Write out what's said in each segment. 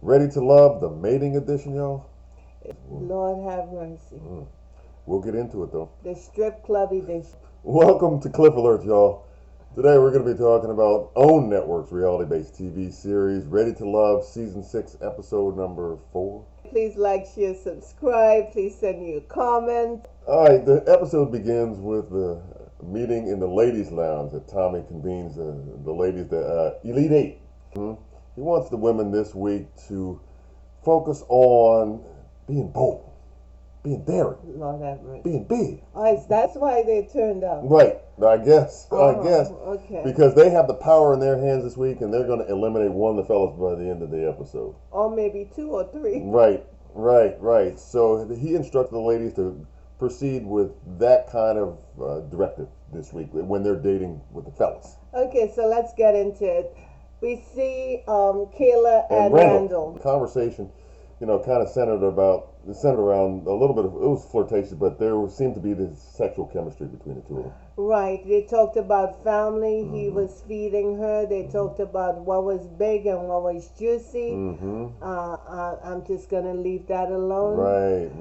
Ready to Love, the mating edition, y'all? Lord have mercy. We'll get into it, though. The strip club edition. Welcome to Cliff Alert, y'all. Today we're going to be talking about OWN Network's reality-based TV series, Ready to Love, Season 6, Episode number 4. Please like, share, subscribe. Please send you a comment. All right, the episode begins with the meeting in the ladies' lounge that Tommy convenes the ladies, the Elite Eight. He wants the women this week to focus on being bold, being daring, Lord have mercy. being big. Oh, that's why they turned up. Right, I guess. Okay. Because they have the power in their hands this week, and they're going to eliminate one of the fellas by the end of the episode. Or maybe 2 or 3. Right. So he instructed the ladies to proceed with that kind of directive this week when they're dating with the fellas. Okay, so let's get into it. We see Kayla and Randall. The conversation, kind of centered around a little bit of, it was flirtatious, but there seemed to be this sexual chemistry between the two of them. Right. They talked about family. He was feeding her. They talked about what was big and what was juicy. I'm just going to leave that alone. Right.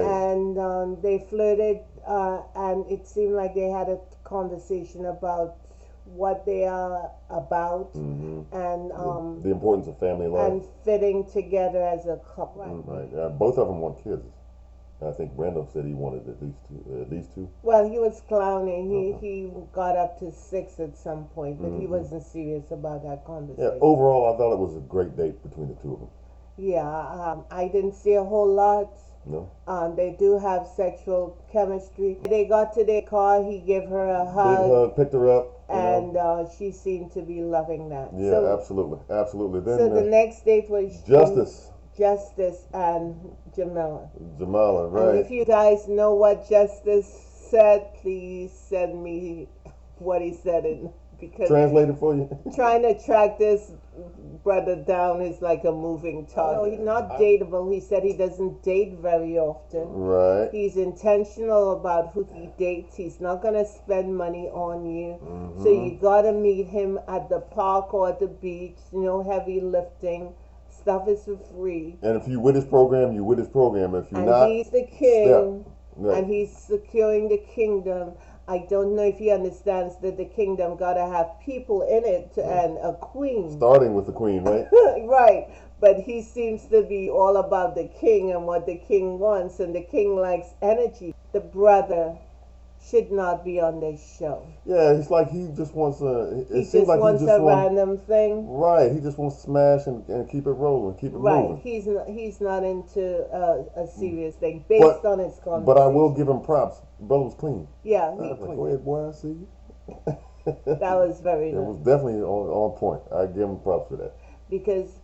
And they flirted, and it seemed like they had a conversation about what they are about and the importance of family life and fitting together as a couple. Right. Both of them want kids. I think Randall said he wanted at least two. Well, he was clowning. He got up to 6 at some point, but he wasn't serious about that conversation. Yeah. Overall, I thought it was a great date between the two of them. Yeah. I didn't see a whole lot. No. They do have sexual chemistry. They got to their car. He gave her a Big hug. hug, picked her up. And she seemed to be loving that. Yeah, so, absolutely. Then, so the next date was Justice and Jamila. Right. And if you guys know what Justice said, please send me what he said because translated for you. Trying to track this brother down is like a moving target. No, he's not dateable. He said he doesn't date very often. Right. He's intentional about who he dates. He's not going to spend money on you. So you got to meet him at the park or at the beach. No heavy lifting. Stuff is for free. And if you with his program, you with his program. If you're and not, he's the king. Right. And he's securing the kingdom. I don't know if he understands that the kingdom got to have people in it and a queen. Starting with the queen, right? Right. But he seems to be all about the king and what the king wants, and the king likes energy. The brother should not be on this show. Yeah, it's like he just wants a. He just wants a random thing. Right. He just wants to smash and keep it rolling, keep it moving. Right. He's not into a serious thing based on his conversation. But I will give him props. Brother was clean. Yeah, he clean. Go ahead, boy. I see you. That was very nice. It was definitely on point. I give him props for that. Because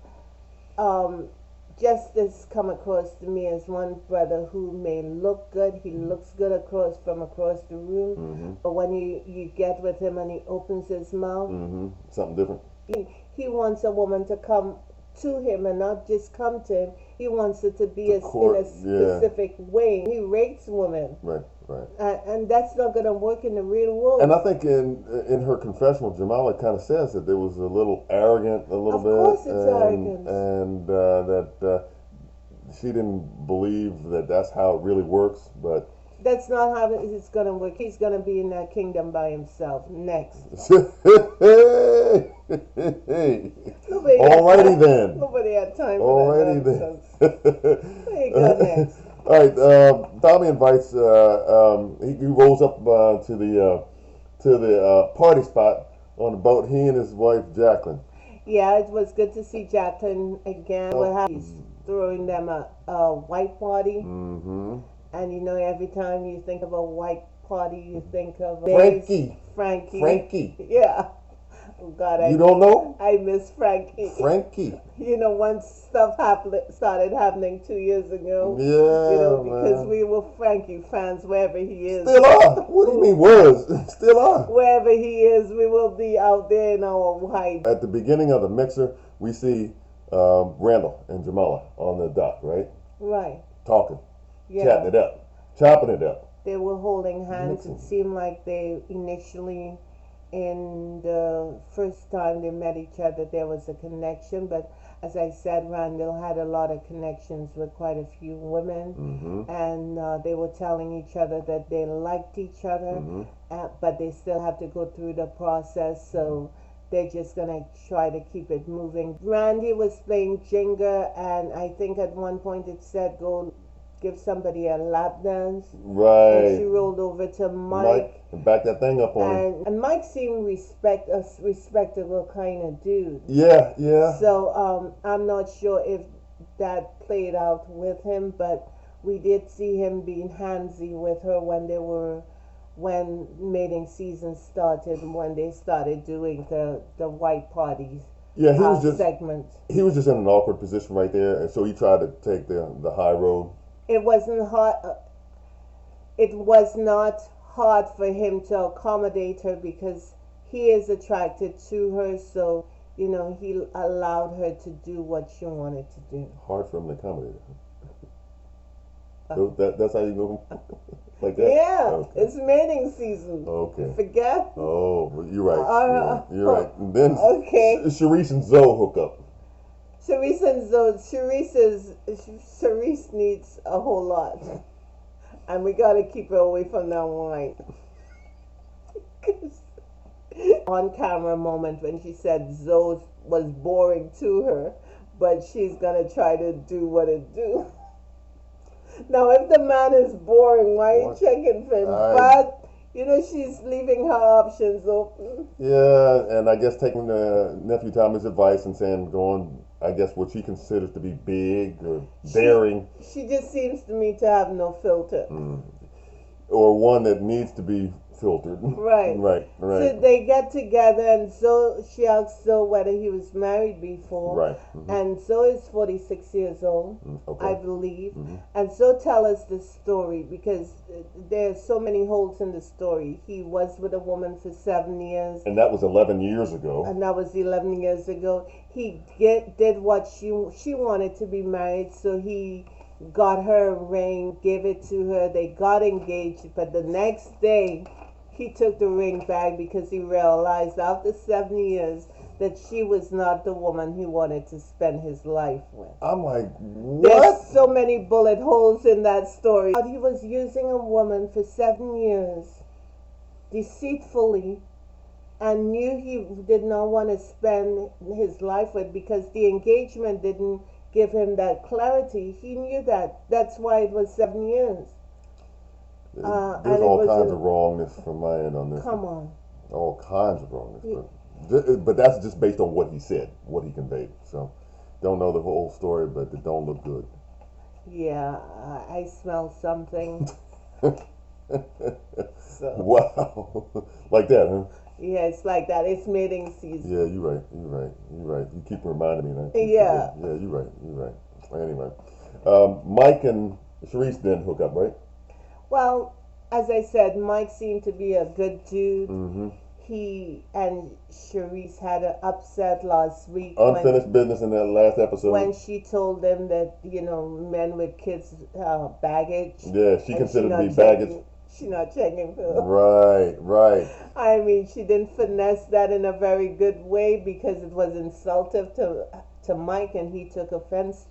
Justice come across to me as one brother who may look good. He looks good from across the room. But when you get with him and he opens his mouth, something different. He wants a woman to come to him and not just come to him. He wants it to be in a specific way. He rates women. Right. And that's not going to work in the real world. And I think in her confessional, Jamala kind of says that there was a little arrogant, a little bit. Of course it's arrogance. And that she didn't believe that that's how it really works, but... That's not how it's going to work. He's going to be in that kingdom by himself. Next. Alrighty then. Nobody had time for that. Alrighty then. There you go, next. All right, Tommy invites. He rolls up to the party spot on the boat. He and his wife Jacqueline. Yeah, it was good to see Jacqueline again. He's throwing them a white party. And every time you think of a white party, you think of Frankie. Yeah. Oh God, you don't know? I miss Frankie. Once stuff started happening 2 years ago. Yeah, because we were Frankie fans wherever he is. Still are. What do you mean was? Still are. Wherever he is, we will be out there in our white. At the beginning of the mixer, we see Randall and Jamala on the dock, right? Right. Talking. Chatting it up. Chopping it up. They were holding hands. It seemed like they initially in the first time they met each other, there was a connection. But as I said, Randall had a lot of connections with quite a few women, and they were telling each other that they liked each other, but they still have to go through the process. So they're just gonna try to keep it moving. Randy was playing Jenga, and I think at one point it said go give somebody a lap dance. And she Right. rolled over to Mike, Mike, and back that thing up on him. and Mike seemed a respectable kind of dude. Yeah, yeah. So I'm not sure if that played out with him, but we did see him being handsy with her when mating season started, when they started doing the white parties Yeah, he segment. was just in an awkward position right there, and so he tried to take the high road. It wasn't hard. It was not hard for him to accommodate her because he is attracted to her. So he allowed her to do what she wanted to do. Hard for him to accommodate it. So that's how you go like that? Yeah, Okay. it's mating season. Okay. Forget. Oh, well, you're right. Uh, You're right. And then okay. Sharice and Zoe hook up. Cerise and Zoe. Cerise needs a whole lot, and we gotta keep her away from that wine. On camera moment when she said Zoe was boring to her, but she's gonna try to do what it do. Now, if the man is boring, why are you checking for him? But she's leaving her options open. Yeah, and I guess taking nephew Tommy's advice and saying going, I guess what she considers to be big or daring, She just seems to me to have no filter. or one that needs to be filtered. Right. Right. So they get together, and she asks Zoe whether he was married before. Right. And Zoe is 46 years old, Okay. I believe. And Zoe tell us the story because there's so many holes in the story. He was with a woman for 7 years. And that was 11 years ago. And that was 11 years ago. He did what she wanted to be married, so he got her a ring, gave it to her. They got engaged, but the next day he took the ring back because he realized after 7 years that she was not the woman he wanted to spend his life with. I'm like, what? There's so many bullet holes in that story. He was using a woman for 7 years deceitfully and knew he did not want to spend his life with because the engagement didn't give him that clarity. He knew that. That's why it was 7 years. There's and all kinds of wrongness from my end on this. Come on. All kinds of wrongness. But that's just based on what he said, what he conveyed. So, don't know the whole story, but it don't look good. Yeah, I smell something. So. Wow. Like that, huh? Yeah, it's like that. It's mating season. Yeah, you're right. You keep reminding me. Yeah. Yeah, you're right. Anyway, Mike and Sharice then hook up, right? Well, as I said, Mike seemed to be a good dude. Mm-hmm. He and Sharice had an upset last week. Unfinished business in that last episode. When she told them that, men with kids baggage. Yeah, she considered to be baggage. She's not checking for. Right. I mean, she didn't finesse that in a very good way because it was insultive to Mike, and he took offense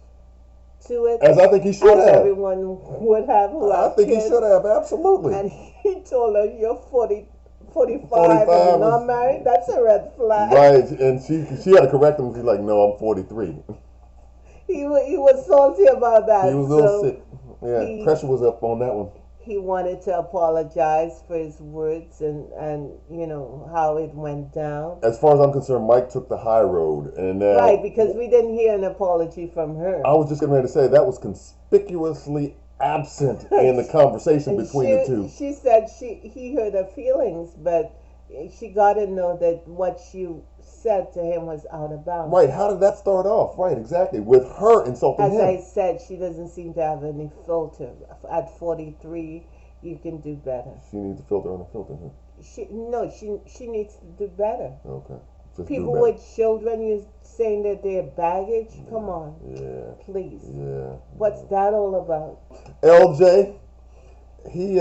to it. As I think he should have. Everyone would have. I think he should have, absolutely. And he told her, "You're 45 and not married. That's a red flag." Right, and she had to correct him. She's like, "No, I'm 43." He was salty about that. He was a little sick. Yeah, pressure was up on that one. He wanted to apologize for his words and how it went down. As far as I'm concerned, Mike took the high road, and right, because we didn't hear an apology from her. I was just getting ready to say that was conspicuously absent in the conversation between the two. She said he hurt her feelings, but she got to know that what she said to him was out of bounds. Right, how did that start off? Right, exactly, with her insulting him. As I said, she doesn't seem to have any filter. At 43, you can do better. She needs a filter on a filter, huh? She needs to do better. Okay. Just people with children, you're saying that they're baggage? Yeah. Come on. Yeah. Please. Yeah. What's that all about? LJ, he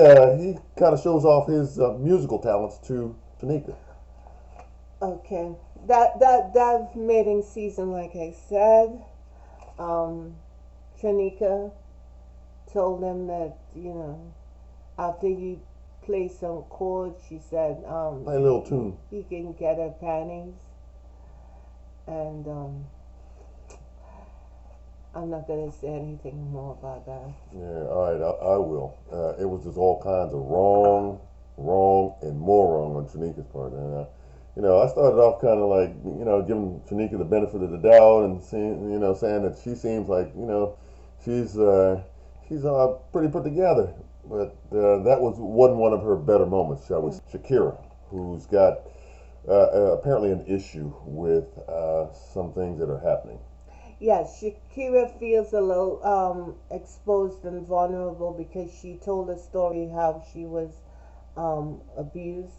kind of shows off his musical talents to Tanika. Okay. That mating season, like I said, um, Shanika told them that, after you play some chords, she said, Play a little tune. he can get her panties. And I'm not going to say anything more about that. Yeah, all right, I will. It was just all kinds of wrong, and more wrong on Shanika's part. And, I started off kind of like, giving Shanika the benefit of the doubt and saying that she seems like, she's pretty put together. But that wasn't one of her better moments, shall we say. Shakira, who's got apparently an issue with some things that are happening. Yes, Shakira feels a little exposed and vulnerable because she told a story how she was abused,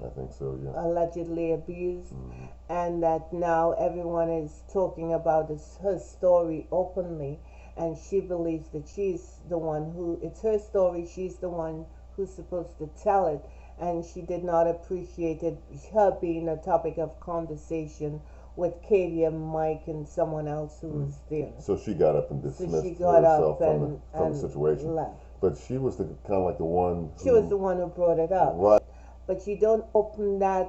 I think so, yeah. allegedly abused, Mm-hmm. and that now everyone is talking about her story openly, and she believes that she's the one who, it's her story, she's the one who's supposed to tell it, and she did not appreciate it, her being a topic of conversation with Katie and Mike and someone else who was there. So she got up and dismissed So she got herself up from the situation. left. But she was kind of like the one. She was the one who brought it up. Right. But you don't open that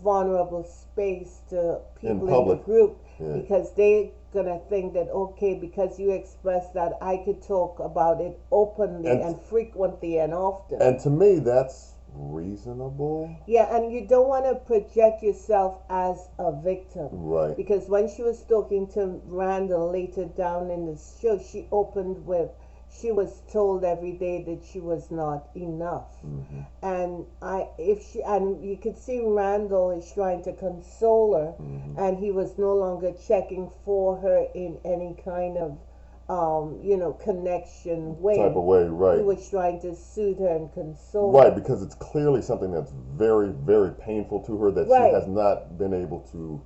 vulnerable space to people in the public. group Yeah. because they're gonna think that, okay, because you expressed that, I could talk about it openly and frequently and often. And to me, that's reasonable. Yeah, and you don't want to project yourself as a victim. Right. Because when she was talking to Randall later down in the show, she opened with, she was told every day that she was not enough. Mm-hmm. And you could see Randall is trying to console her, Mm-hmm. and he was no longer checking for her in any kind of connection way. Type of way, right. He was trying to soothe her and console Right, her. because it's clearly something that's very, very painful to her that Right. she has not been able to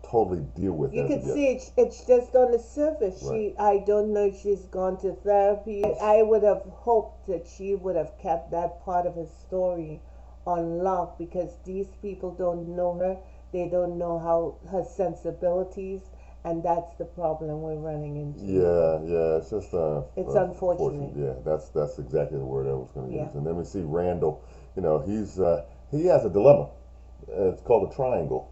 totally deal with. You as can of yet. see it's just on the surface. Right. I don't know if she's gone to therapy. I would have hoped that she would have kept that part of her story on lock because these people don't know her. They don't know how her sensibilities, and that's the problem we're running into. Yeah, it's just It's unfortunate. Yeah, that's exactly the word I was going to Yeah. use. And then we see Randall. He has a dilemma. It's called a triangle,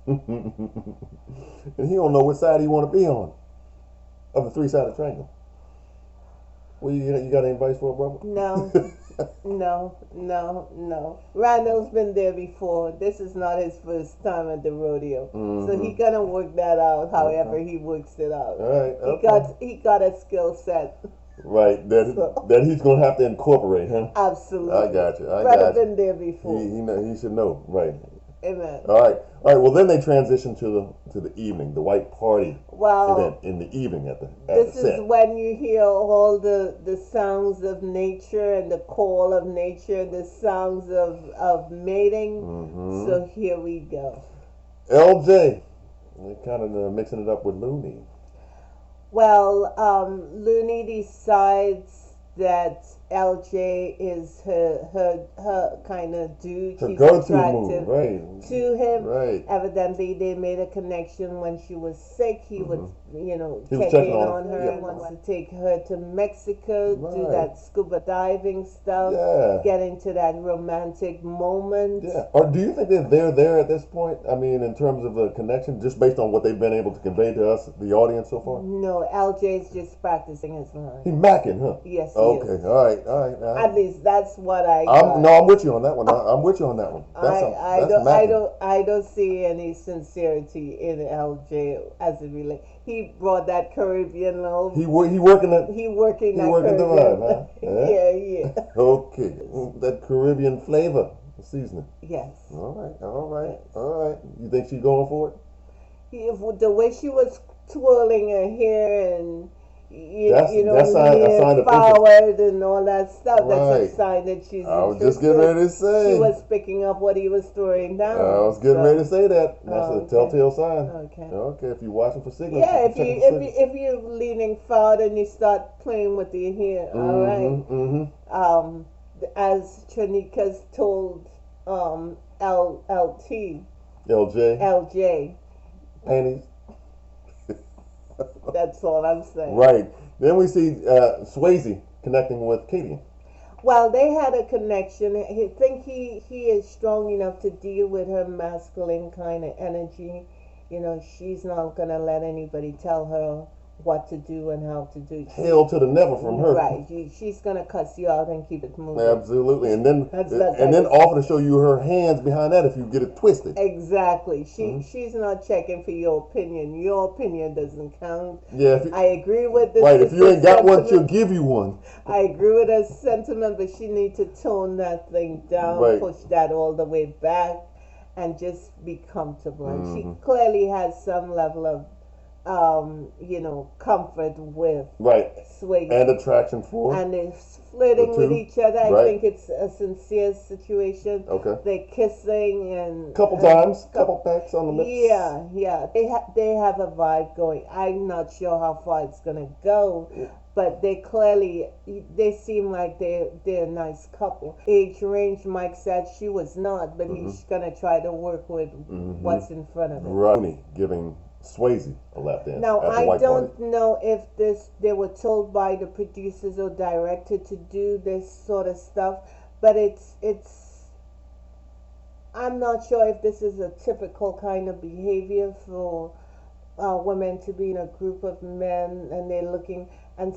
and he don't know which side he want to be on of a three-sided triangle. Well, you got any advice for a brother? No, no. Randall's been there before. This is not his first time at the rodeo, so he gonna work that out. However, he works it out. All right. Okay. He got a skill set. Right. That he's gonna have to incorporate, huh? Absolutely. I got you. Brother been there before. He should know. Right. Amen. All right. Well, then they transition to the evening, the white party event in the evening at the this set. is when you hear all the sounds of nature and the call of nature, the sounds of mating. Mm-hmm. So here we go. LJ, they're kind of mixing it up with Looney. Well, Looney decides that LJ is her kind of dude. Her She's go-to attractive move, right? to him. Right. Evidently, they made a connection when she was sick. He would, He was check checking in on on her. yeah. He wants to take her to Mexico, do Right. that scuba diving stuff, Yeah. get into that romantic moment. Yeah. Or do you think that they're there at this point? I mean, in terms of a connection, just based on what they've been able to convey to us, the audience so far? No, LJ's just practicing his line. He macking, huh? Yes, he Okay. is. All right. At least that's what I got. I'm with you on that one. I'm with you on that one. That's macking. I don't see any sincerity in LJ as it relates. He brought that Caribbean love. He working that. He working He that working the Caribbean. vibe, huh? Yeah. Okay, that Caribbean flavor, the seasoning. Yes. All right. You think she's going for it? The way she was twirling her hair and That's a sign of forward and all that stuff. Right. That's a sign that she's I was just getting ready to say. She was picking up what he was throwing down. I was getting ready to say that. That's Oh, a telltale sign. Okay. Okay, if you're watching for signals. Yeah, checking for signals. if you're leaning forward and you start playing with your hair, all right. Mm-hmm. As Chanika's told LT, LJ, LJ. panties. That's all I'm saying. Right. Then we see Swayze connecting with Katie. Well, they had a connection. I think he is strong enough to deal with her masculine kind of energy. You know, she's not gonna let anybody tell her what to do and how to do. Hell to the never from her. Right. She's gonna cuss you out and keep it moving. Absolutely. And then That's that and type then of- offer to show you her hands behind that if you get it twisted. Exactly. She's not checking for your opinion. Your opinion doesn't count. Yeah. If you, I agree with this. right. If you ain't got one, she'll sentiment. give you one. I agree with her sentiment, but she needs to tone that thing down, Right. push that all the way back, and just be comfortable. And Mm-hmm. she clearly has some level of, comfort with Right. Swayze. And attraction for. And they're flirting The with two, each other. I right. think it's a sincere situation. Okay. They're kissing and Couple times, couple pecks on the lips. yeah. They have a vibe going. I'm not sure how far it's gonna go, but they seem like they're a nice couple. Age range, Mike said she was not, but he's gonna try to work with what's in front of him. Rooney giving Swayze a lap dance. Now at the I white don't party. know if they were told by the producers or director to do this sort of stuff, but it's I'm not sure if this is a typical kind of behavior for women to be in a group of men and they're looking and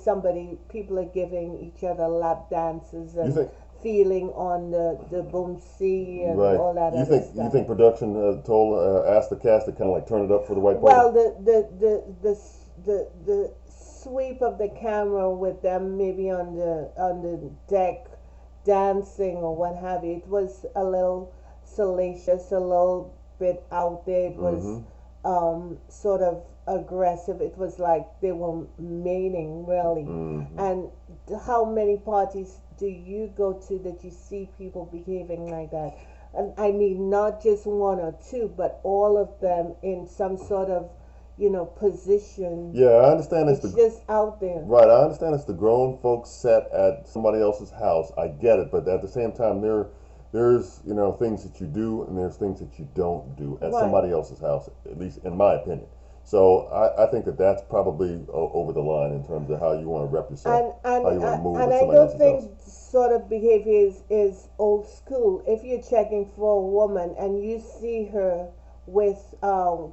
people are giving each other lap dances and think- feeling on the boom C and Right. all that You other think stuff. you think production asked the cast to kind of like turn it up for the white party? Well, the sweep of the camera with them maybe on the deck dancing or what have you, it was a little salacious, a little bit out there. It was sort of aggressive. It was like they were mating really. And how many parties do you go to that you see people behaving like that? And I mean, not just one or two, but all of them in some sort of, position. Yeah, I understand It's just out there. right. I understand it's the grown folks set at somebody else's house. I get it, but at the same time, there's things that you do and there's things that you don't do at Right. somebody else's house. At least in my opinion. So I think that's probably over the line in terms of how you want to rep yourself, And how you want to move and with I somebody don't else's think house. sort of behavior is old school. If you're checking for a woman and you see her with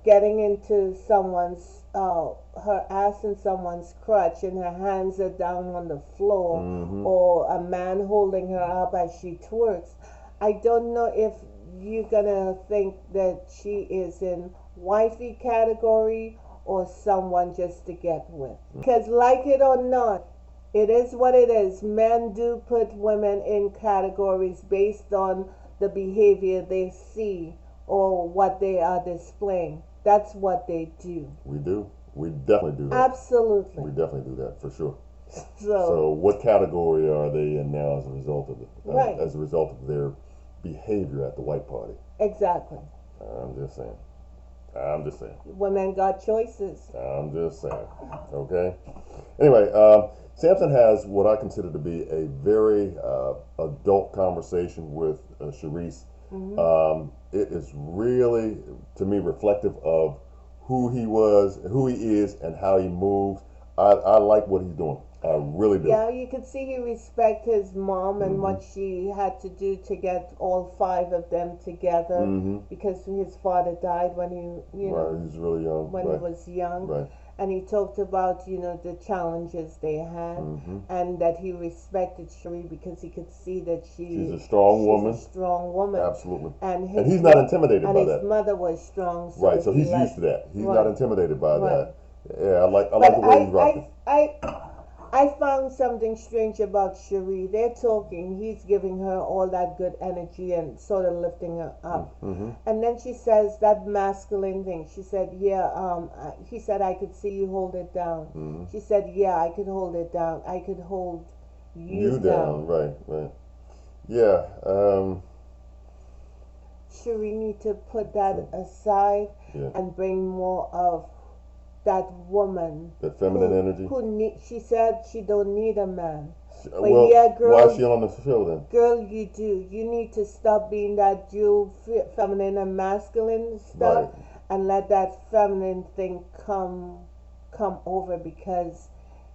getting into someone's her ass in someone's crotch and her hands are down on the floor, or a man holding her up as she twerks, I don't know if you're gonna think that she is in wifey category or someone just to get with. Because like it or not, it is what it is. Men do put women in categories based on the behavior they see or what they are displaying. That's what they do. We do. We definitely do that. Absolutely. We definitely do that for sure. So So, what category are they in now as a result of it? Right. As a result of their behavior at the white party? exactly. I'm just saying. I'm just saying. Women got choices. I'm just saying. Okay. Anyway, Samson has what I consider to be a very adult conversation with Sharice. It is really, to me, reflective of who he was, who he is, and how he moves. I like what he's doing. I really do. Yeah, you could see he respect his mom and what she had to do to get all five of them together because his father died when he Right, he was really young. when right. he was young. Right. And he talked about, the challenges they had and that he respected Cherie because he could see that She's a strong woman. a strong woman. Absolutely. And And he's not intimidated and by his that. mother was strong. So Right, so he he's liked- used to that. He's Right. not intimidated by Right. that. Yeah, I like But the way he's rocking. I found something strange about Cherie. They're talking. He's giving her all that good energy and sort of lifting her up. And then she says that masculine thing. She said, "Yeah." He said, "I could see you hold it down." She said, "Yeah, I could hold it down. I could hold you down." Right, right. Yeah, Cherie need to put that aside yeah. and bring more of that woman That feminine energy. she said she don't need a man. But Well, yeah, girl, why is she on the show then? girl, you do. You need to stop being that dual feminine and masculine stuff, Right. and let that feminine thing come over, because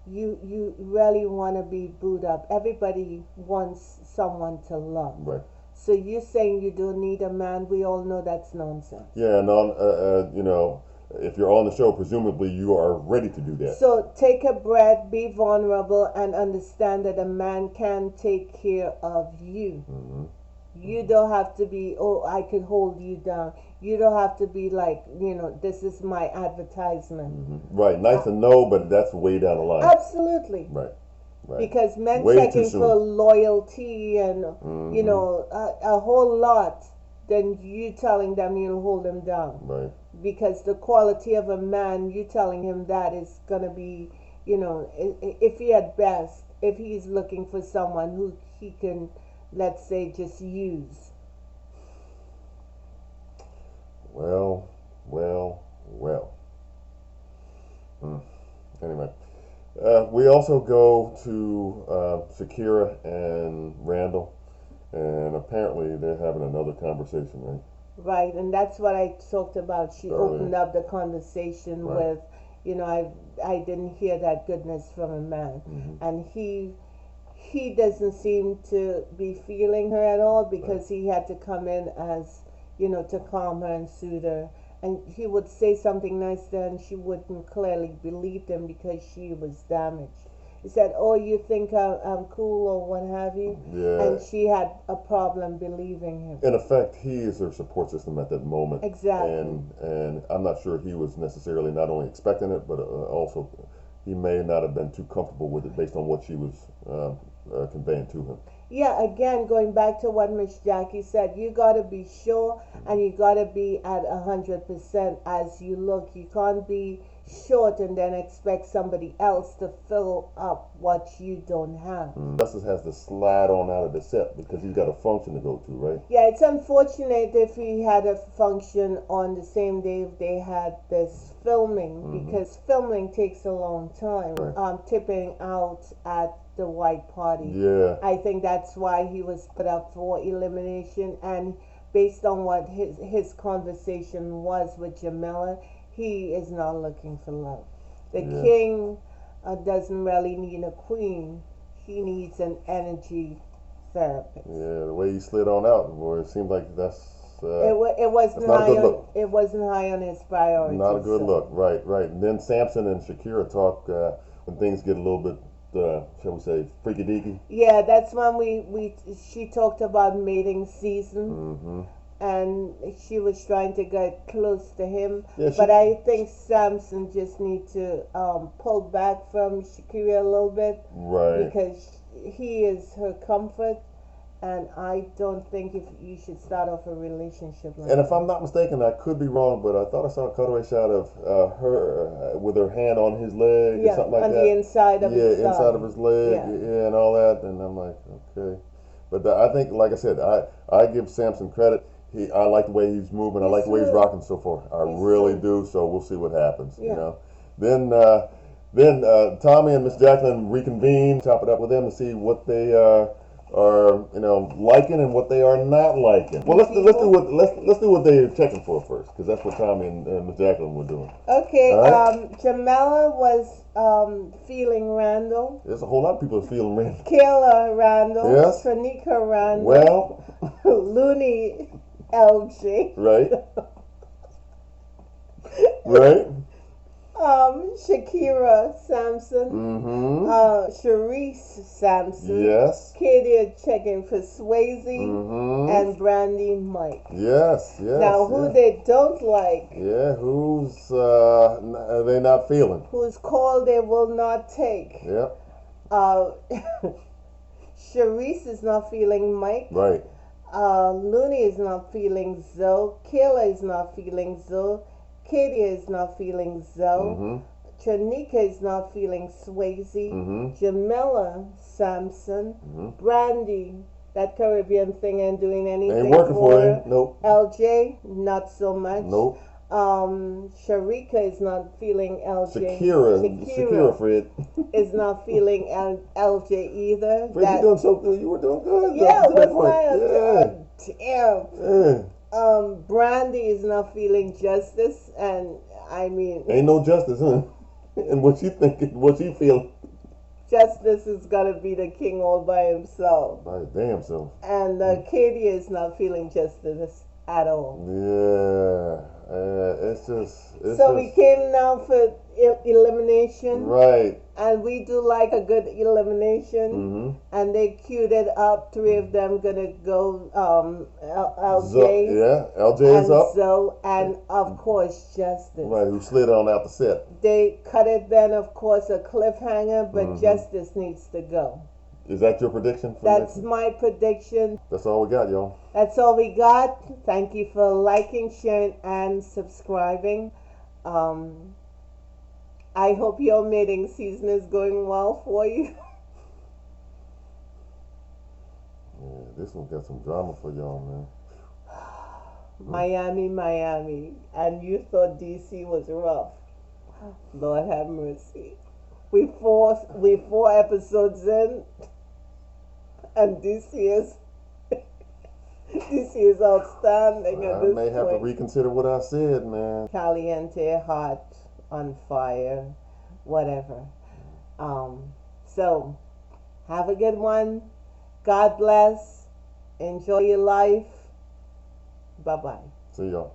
you really want to be booed up. Everybody wants someone to love. Right. So you're saying you don't need a man? We all know that's nonsense. Yeah, no, if you're on the show, presumably you are ready to do that. So take a breath, be vulnerable, and understand that a man can take care of you. Mm-hmm. You don't have to be, oh, I can hold you down. You don't have to be like, this is my advertisement. Mm-hmm. Right, nice to know, but that's way down the line. Absolutely. Right, right. Because men Way too checking soon. for loyalty and, Mm-hmm. a whole lot, then you telling them you'll hold them down. Right. Because the quality of a man, you telling him that is going to be, if he at best, if he's looking for someone who he can, let's say, just use. Well, well, well. Anyway, we also go to Shakira and Randall, and apparently they're having another conversation, right? Right, and that's what I talked about. She Earlier. opened up the conversation Right. with, I didn't hear that goodness from a man, and he doesn't seem to be feeling her at all, because he had to come in as, to calm her and soothe her. And he would say something nice there, and she wouldn't clearly believe him because she was damaged. He said, "Oh, you think I'm cool or what have you?" Yeah. And she had a problem believing him. In effect, he is her support system at that moment. Exactly. And I'm not sure he was necessarily not only expecting it, but also he may not have been too comfortable with it based on what she was conveying to him. Yeah, again, going back to what Miss Jackie said, you got to be sure, and you got to be at 100% as you look. You can't be short and then expect somebody else to fill up what you don't have. Justice has to slide on out of the set because he's got a function to go to, right? Yeah, it's unfortunate if he had a function on the same day if they had this filming, because filming takes a long time. Right. Tipping out at the white party. Yeah. I think that's why he was put up for elimination, and based on what his conversation was with Jamila, he is not looking for love. The king doesn't really need a queen. He needs an energy therapist. Yeah, the way he slid on out, boy, it seemed like that's It wasn't not a high good on, look. it wasn't high on his priorities. not a good so. look. Right, right. And then Samson and Shakira talk when things get a little bit, shall we say, freaky deaky. Yeah, that's when she talked about mating season. Mm-hmm. And she was trying to get close to him, Yeah, but I think Samson just need to pull back from Shakira a little bit, Right. because he is her comfort, and I don't think if you should start off a relationship like And that. if I'm not mistaken, I could be wrong, but I thought I saw a cutaway shot of her with her hand on his leg or Yeah, something like on that. the inside of his inside thigh. of his leg, Yeah. and all that. And I'm like, okay. But I think, like I said, I give Samson credit. I like the way he's moving. I like the way he's rocking so far. I really do. So we'll see what happens. Yeah. You know. Then Tommy and Miss Jacqueline reconvene, chop it up with them to see what they are liking and what they are not liking. Well, let's do what they're checking for first, because that's what Tommy and Miss Jacqueline were doing. Okay, All Jamela was feeling Randall. There's a whole lot of people feeling Randy. Kayla Randall. Yes. Tranika Randall. Well, Looney LJ. right, right. Shakira Sampson. Mm-hmm. Sharice Sampson. Yes. Katie checking for Swayze. Mm-hmm. And Brandy Mike. Yes, yes. Now, who they don't like, Yeah, who's are they not feeling? whose call they will not take. Yep. Sharice is not feeling Mike. Right. Looney is not feeling Zoe. Kayla is not feeling Zoe. Katie is not feeling Zoe. Mm-hmm. Tranika is not feeling Swayze. Mm-hmm. Jamila Sampson. Mm-hmm. Brandy, that Caribbean thing ain't doing anything Ain't working for you. Nope. LJ, not so much. Nope. Sharika is not feeling LJ. Shakira, Fred. Is not feeling LJ either. Fred, you doing so good. You were doing good. Yeah, Up to that what's point. my damn. Yeah. Brandy is not feeling justice, and I mean, ain't no justice, huh? And what she thinking? What she feel? Justice is gonna be the king all by himself. By his damn self. And Katie is not feeling justice at all. Yeah. It's so we came now for elimination. Right. And we do like a good elimination. Mm-hmm. And they queued it up. 3 of them gonna go. LJ. LJ is up. And of course Justice. Right. Who slid on out the set? They cut it then, of course, a cliffhanger. But Justice needs to go. Is that your prediction? That's my prediction. That's all we got, y'all. That's all we got. Thank you for liking, sharing, and subscribing. I hope your mating season is going well for you. Yeah, this one got some drama for y'all, man. Miami, and you thought DC was rough. Lord have mercy. We four episodes in, and DC is outstanding at this I may have to reconsider what I said, man. Caliente, hot, on fire, whatever. So, have a good one. God bless. Enjoy your life. Bye-bye. See y'all.